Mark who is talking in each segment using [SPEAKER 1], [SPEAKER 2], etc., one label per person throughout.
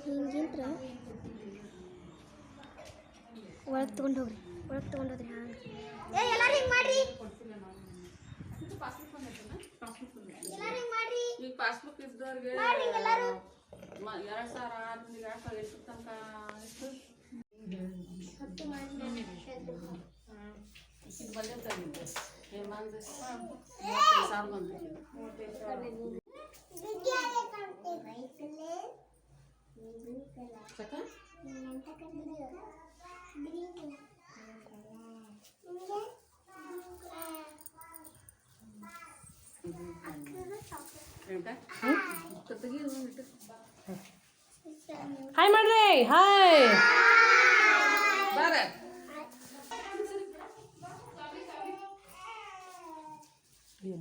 [SPEAKER 1] ಹಿಂಗಿಂತ್ರ ಒಳಗೆ ತೊಗೊಂಡೋಗ್ರಿ ಹಾಂ ಎಲ್ಲರೂ ಹಿಂಗೆ ಮಾಡ್ರಿ
[SPEAKER 2] ಈಗ ಪಾಸ್ಬುಕ್ ಇದ್ದವ್ರಿಗೆ 2,000 2,000 ಎಷ್ಟು ತನಕ ಎಷ್ಟು ಇದು ಬಂದಿರ್ತಾರೆ ನಿಮಗೆ ಹೇಮಂತ್ 35,000 ಬಂದಿದೆ 35,000
[SPEAKER 3] ಹಾಯ್ ಮಾಡ್ರಿ ಹಾಯ್
[SPEAKER 2] ಬಾರ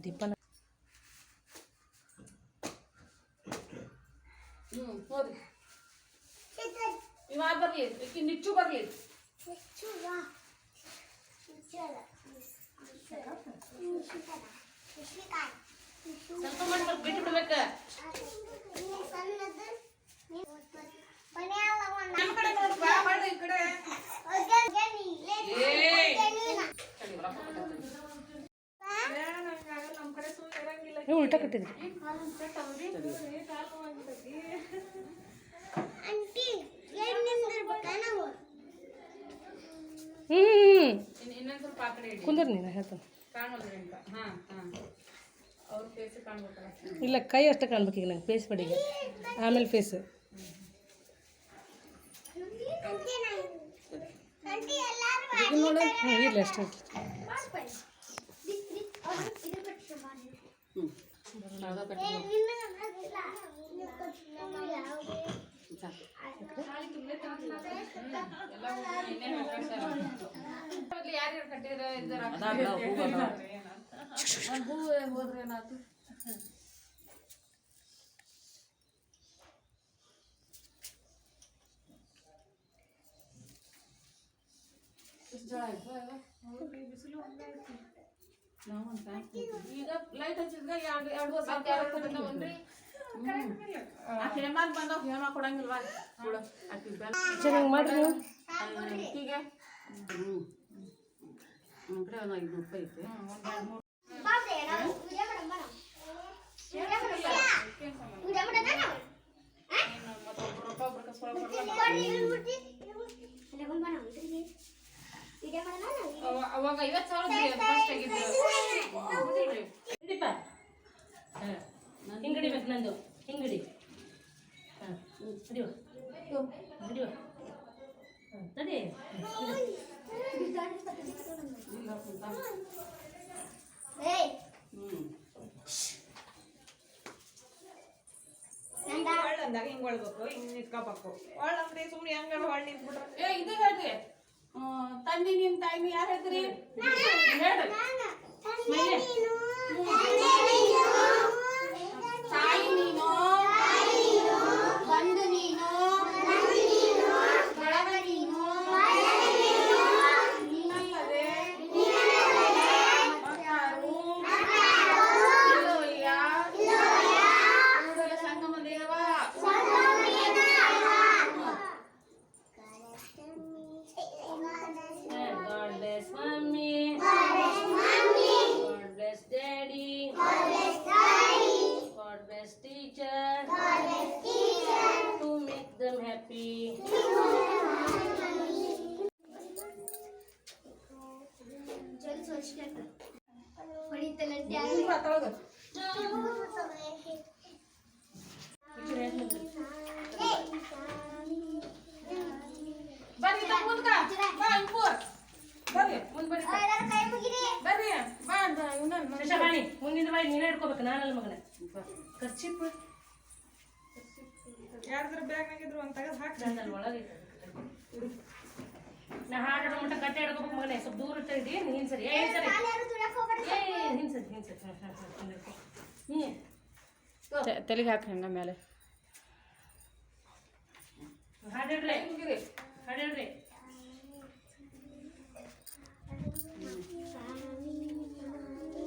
[SPEAKER 3] ದೀಪನ
[SPEAKER 2] ಹೋದ್ರಿ ಇವ ಬರ್ಲಿ ಈಕಿ ನಿಚ್ಚು ಬರ್ಲಿ ಸ್ವಲ್ಪ ಮಾಡಿ ಬಿಟ್ಟು ಬಿಡ್ಬೇಕ ನಮ್ಮ ಕಡೆ ನೋಡು ಬಾ ಮಾಡಿ ಈ ಕಡೆ
[SPEAKER 3] ನೀವು ಉಲ್ಟಾ ಕಟ್ಟಿದ್ರಿ
[SPEAKER 2] ಇನ್ನೊಂದು ಸ್ವಲ್ಪ ಆ ಕಡೆ
[SPEAKER 3] ಕುಂದ್ರ ನೀನು ಹೇಳ್ತಾನೆ
[SPEAKER 2] ಕಾಣೋದ್ರಿ ಅಂತ ಅವ್ರ ಫೇಸ್ ಕಾಣ್ಬೇಕಲ್ಲ
[SPEAKER 3] ಇಲ್ಲ ಕೈ ಅಷ್ಟೇ ಕಾಣ್ಬೇಕು ಈಗ ನಂಗೆ ಫೇಸ್ ಬಡಿಗೆ ಆಮೇಲೆ ಫೇಸ್ ನೋಡು ಹ್ಞೂ ಇಲ್ಲ ಅಷ್ಟೇ
[SPEAKER 2] ಯಾರ್ಯಾರು ಕಟ್ಟಿದ್ರ ಹೂ ಹೋದ್ರೆ ಏನಾಯ್ತು ಈಗ ಲೈಟ್ ಹಚ್ಚಿದ್ರೆ ಎರಡು ವರ್ಷ ಹೇಮಾನ್ ಬಂದವ್ ಹೇಮಾ ಕೊಡಂಗಿಲ್ವಾ
[SPEAKER 3] ಚೆನ್ನಾಗಿ ಮಾಡ್ರಿ ನೀವು
[SPEAKER 2] ಹೀಗೆ ಕಡೆ ಒಂದು 500 ರೂಪಾಯಿ ಐತೆ ಅವಾಗ 50,000 ಫಸ್ಟ್ ಆಗಿದ್ದು
[SPEAKER 3] ಹಿಂಗಡಿಬೇಕು ನಂದು ಹಿಂಗಡಿ ಹಾಂ ಹಿಡಿಯುವ ಹಿಡಿಯುವ ಹಾಂ ತಡಿ
[SPEAKER 4] ಅಂದಾಗ ಹಿಂಗೆ ಒಳ್ಬೇಕು ಹಿಂಗೆ ನಿಂತ್ಕೋಬೇಕು ಒಳ್ಳಂದ್ರೆ ಸುಮ್ಮನೆ ಹೆಂಗ ಹೊಳ್ ನಿಂತ್ಬಿಟ್ರೆ
[SPEAKER 2] ಇದು ಹೇಳ್ರಿ ತಂದಿ ನಿಮ್ಮ ತಾಯಿ ಯಾರು ಹೇಳ್ತೀರಿ ಹೇಳ್ರಿ ತಾಯಿ ನೀನು ಬಂದು ನೀನು ಬಳಗ ನೀನು ನೀನಲ್ಲದೆ ಮತ್ತಾರು ಇಲ್ಲೋಯ್ಯ Kudala Sangama Deva God bless mommy. God bless daddy. God bless teacher. To make them happy. ಬರ್ರಿ ಮುಂದ್ಕ ಬಾ ಇಂಪು ಬರ್ರಿ ಮುಂದೆ ಬರ್ರಿ ಬಾ
[SPEAKER 3] ಬಾಣಿ ಮುಂದಿನ ಬಾಯಿ ನೀನೇ ಹಿಡ್ಕೋಬೇಕು ನಾನಲ್ಲ ಮಗನ ಖರ್ಚಿಪ್
[SPEAKER 4] ಯಾರ್ದ್ರ ಬ್ಯಾಗ್ನಾಗಿದ್ರು ಅಂತ ತೆಗೆದು ಹಾಕಿ
[SPEAKER 3] ನಂದಲ್ಲಿ ಒಳಗೆ ನಾ ಹಾಡು ಮಟ್ಟ ಕಟ್ಟೆ ಹಿಡ್ಕೋಬೇಕು ಮಗನೇ ಸ್ವಲ್ಪ ದೂರ ಇಟ್ಟಿ ಹಿಂಗೆ ಸರಿ ಏ ಸರಿ ಹಿಂಗೆ ಸರಿ ಹಿಂಗೆ ಸರಿ ಹ್ಞೂ
[SPEAKER 2] ತಲೆಗೆ ಹಾಕಿ ಹಂಗ ಮೇಲೆ
[SPEAKER 3] ಹಾಡು ಹೇಳ್ರಿ ಹಾಡು ಹೇಳ್ರಿ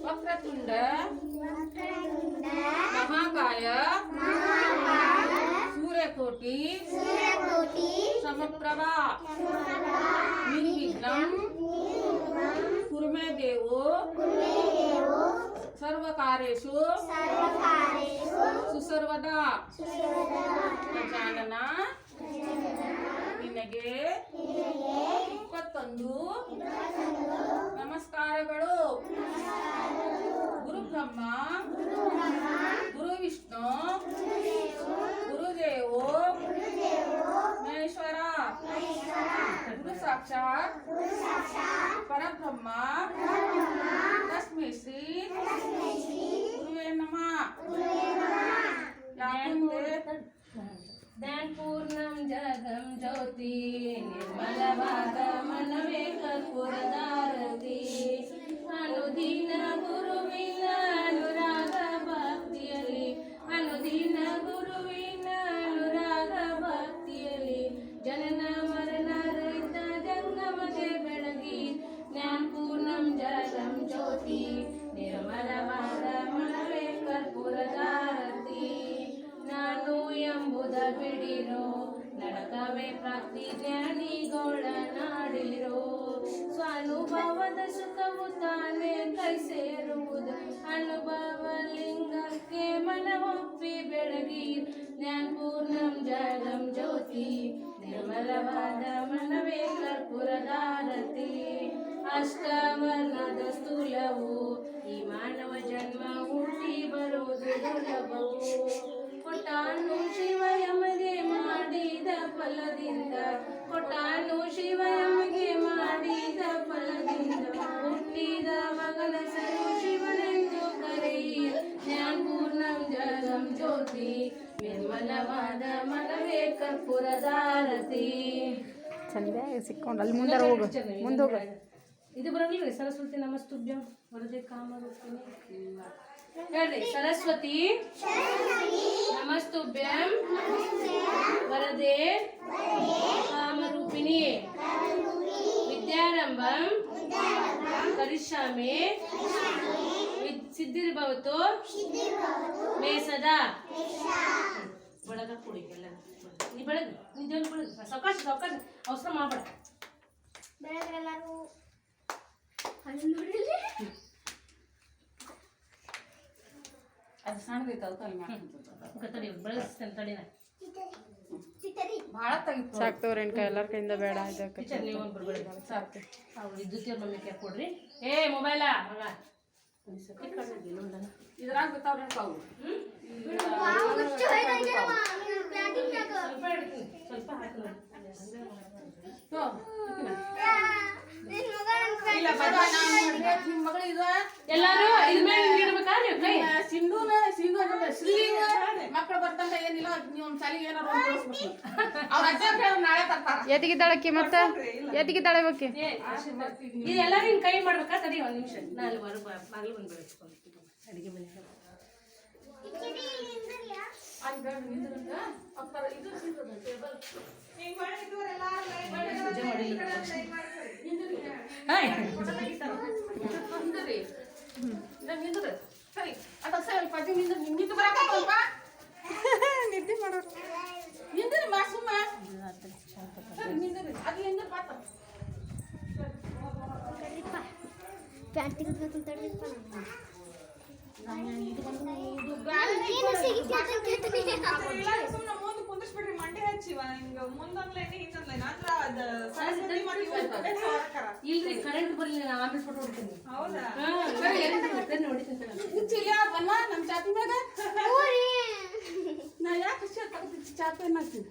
[SPEAKER 2] ವಕ್ರತುಂಡ ಮಹಾಕಾಯ सूर्यकोटि समप्रभा निर्विघ्नं कुरु मे देवो सर्वकार्येषु सुसर्वदा ಗಜಾನನ ನಿನಗೆ 21 ನಮಸ್ಕಾರಗಳು. ಗುರು ಬ್ರಹ್ಮ ಗುರು ವಿಷ್ಣು ಗುರುದೇವೋ ಮಹೇಶ್ವರ ಗುರು ಸಾಕ್ಷಾತ್ ಪರಬ್ರಹ್ಮ ತಸ್ಮೈ ಶ್ರೀ ಗುರುವೇ ನಮಃ.
[SPEAKER 3] ಧ್ಯಾನ ಪೂರ್ಣಂ ಜಗಂ ಜ್ಯೋತಿ ನಿರ್ಮಲವಾದ ಮನವೇ ಕರ್ಪೂರದಾರತಿ ಅನುದಿನ ಗುರುವಿನ ಅನುರಾಗ ಭಕ್ತಿಯಲ್ಲಿ ಅನುದಿನ ಗುರುವಿನ ಅನುರಾಗ ಭಕ್ತಿಯಲ್ಲಿ ಜನನ ಮರಣ ರಹಿತ ಜಂಗಮಗೆ ಬೆಳಗಿ ಜ್ಞಾನ ಪೂರ್ಣಂ ಜಗಂ ಜ್ಯೋತಿ ನಿರ್ಮಲವಾದ ಮನವೇ ಕರ್ಪೂರದಾರತಿ ನಾನು ಎಂಬುದ ಬಿಡಿರೋ ನಡಕವೇ ಪ್ರಾಪ್ತಿ ಜ್ಞಾನಿಗಳ ನಾಡಿರೋ ಸ್ವಾನುಭವದ ಸುಖವು ತಾನೇ ಕೈ ಸೇರುವುದು ಅನುಭವ ಲಿಂಗಕ್ಕೆ ಮನವೊಪ್ಪಿ ಬೆಳಗಿ ಜ್ಞಾನ ಪೂರ್ಣಂ ಜಗಂ ಜ್ಯೋತಿ ನಿರ್ಮಲವಾದ ಮನವೇ ಕರ್ಪೂರದಾರತಿ ಅಷ್ಟವರ್ಣದ ಸ್ಥೂಲವು ಈ ಮಾನವ ಜನ್ಮ ಹುಟ್ಟಿ ಬರುವುದು ದುರ್ಲಭವು ಕೊಟ್ಟಾನು ಶಿವಯಮಗೆ ಮಾಡಿದ ಫಲದಿಂದ ಕೊಟ್ಟಾನು ಶಿವಯಮಗೆ ಮಾಡಿದ ಫಲದಿಂದ ಹುಟ್ಟಿದ ಮಗನ ಸರು ಶಿವನೆಂದು ಕರೆಯಿ ಜ್ಞಾನ ಪೂರ್ಣಂ ಜಗಂ ಜ್ಯೋತಿ ನಿರ್ಮಲವಾದ ಮನವೇ ಕರ್ಪೂರದಾರತಿ.
[SPEAKER 5] ಚಂದ ಸಿಕ್ಕೊಂಡು ಅಲ್ಲಿ ಮುಂದೆ ಹೋಗು, ಮುಂದೆ ಹೋಗು.
[SPEAKER 3] ಇದು ಬರಂಗಿಲ್ಲ ಸರಸ್ವತಿ ನಮಸ್ತುಭ್ಯಂ ವರದೆ ಕಾಮರೂಪಿಣಿ ಹೇಳ್ರಿ. ಸರಸ್ವತಿ ನಮಸ್ತುಭ್ಯಂ ವರದೆ ಕಾಮರೂಪಿಣಿ ವಿದ್ಯಾರಂಭಂ ಕರಿಷ್ಯಾಮಿ ಸಿದ್ಧಿರ್ಭವತು ಮೇ ಸದಾ. ಬೆಳಗ ಕುಡಿ ಎಲ್ಲ ನೀ ಬೆಳಗ ನೀ ದೇವ್ರ ಬೆಳಗ ಸಾವಕಾಶ ಸಾವಕಾಶ ಅವಸರ ಮಾಡಬೇಡ.
[SPEAKER 1] ಬೆಳಗ್ರೆಲ್ಲರೂ ಹಣ್ಣು ನೋಡಿಲ್ಲ
[SPEAKER 2] ಅದು ಸಣ್ಣದೈತೆ ಅದಕ್ಕೆ ಅಲ್ಲಿ ಮ್ಯಾಲೆ
[SPEAKER 3] ತಡಿ ಬೆಳಗಿಸ್ತೇನೆ ತಡಿನ
[SPEAKER 2] ಭಾಳ ತೆಗಿತು.
[SPEAKER 5] ಸಾಕು ತಗೋರಿ ಅಣ್ಣ, ಎಲ್ಲರ ಕೈಯಿಂದ ಬೇಡ ಇದಕ್ಕೆ
[SPEAKER 3] ಟೀಚರ್ ನೀವು ಒಂದು ಬರ್ಬೇಡಿ ಸಾಕು. ಅವ್ರು ವಿದ್ಯುತ್ತಿಯವ್ರ ಮಮ್ಮಿ ಕ್ಯಾಪ್ ಕೊಡ್ರಿ. ಏ ಮೊಬೈಲ ಮಗ ಒಂದು ಸತಿ ಕಳ್ಸಿದ್ವಿ ನೋಡೋಣ.
[SPEAKER 2] ಇದ್ರಾಗ ಬಿತ್ತಾವ್ರಿ ಅವು.
[SPEAKER 3] ಸ್ವಲ್ಪ ಹಿಡ್ತೀನಿ, ಸ್ವಲ್ಪ ಹಾಕಿ
[SPEAKER 2] ನಿಮ್ಮ ಮಗಳು ಇದು
[SPEAKER 3] ಎಲ್ಲಾರು ಇದ್ರ ಮೇಲೆ ನೀಡ್ಬೇಕಾ ನೀವು ಕೈ
[SPEAKER 2] ಸಿಂಧೂನ ಮಕ್ಕಳು ಬರ್ತಂಗ ಏನಿಲ್ಲ ನೀವು ಒಂದು ಸಾಲಿಗೆ ಏನಾರು ಅವ್ರ ಅಜ್ಜ ನಾಳೆ ತರ್ತಾರ.
[SPEAKER 5] ಎತ್ತಿಗಿದ್ದಾಳಕ್ಕಿ ಮತ್ತೆ ಎತ್ತಿಗಿದ್ದಾಳೆ ಬೇಕಿ
[SPEAKER 3] ಇದೆಲ್ಲ ನಿನ್ ಕೈ ಮಾಡ್ಬೇಕಾ? ತಡಿ ಒಂದು ನಿಮಿಷ ನಾನು ಬಾಗಿಲು ಬಂದು ಬೆಳೆಸ್ಕೊಂಡು ಅಡಿಗೆ ಮನೆ ಪೂಜೆ ಮಾಡಿಲ್ಲ
[SPEAKER 2] ಸರಿ ಅದ ಸ್ವಲ್ಪ ನಿಂತು ಬರಕ ಸ್ವಲ್ಪ
[SPEAKER 5] ನಿದ್ದೆ ಮಾಡೋರು
[SPEAKER 2] ನಿಂದ್ರಿ ಮಾಸುಮ್ಮ ಸರಿ ನಿಂದ್ರಿ ಅದು ಹೆಂಗ ಪಾತ
[SPEAKER 1] ಪ್ಯಾಂಟ್ ತೆಗೆದ್ಬೇಕು ತಡ್ರಿಪ್ಪ
[SPEAKER 4] ಸುಮ್ಮನೆ ಮುಂದೆ ಕುಂದಿಸ್ಬಿಡ್ರಿ ಮಂಡಿ ಹಚ್ಚಿವ ಹಿಂಗ ಮುಂದೊಂದ್ಲೈನಿ ಹಿಂದೊಂದ್ಲೈನಿ ಅಂದ್ರ ಅದ ಸರಸ್ವತಿ ಮಾಡಿ
[SPEAKER 3] ಇಲ್ರಿ ಕರೆಂಟ್ ಬರ್ಲಿಲ್ಲ ನಾ ಆಮೇಲೆ ಫೋಟೋ ಹೊಡ್ತೀನಿ.
[SPEAKER 4] ಹೌದಾ
[SPEAKER 2] ಹುಚ್ಚಿಲ್ಲ ಬನ್ನ ನಮ್ಮ ಚಾಪಿ ಮ್ಯಾಗ ನಾ ಯಾಕೆ ಚಾಪಿ ಏನಾಗ್ತಿದ್ದೆ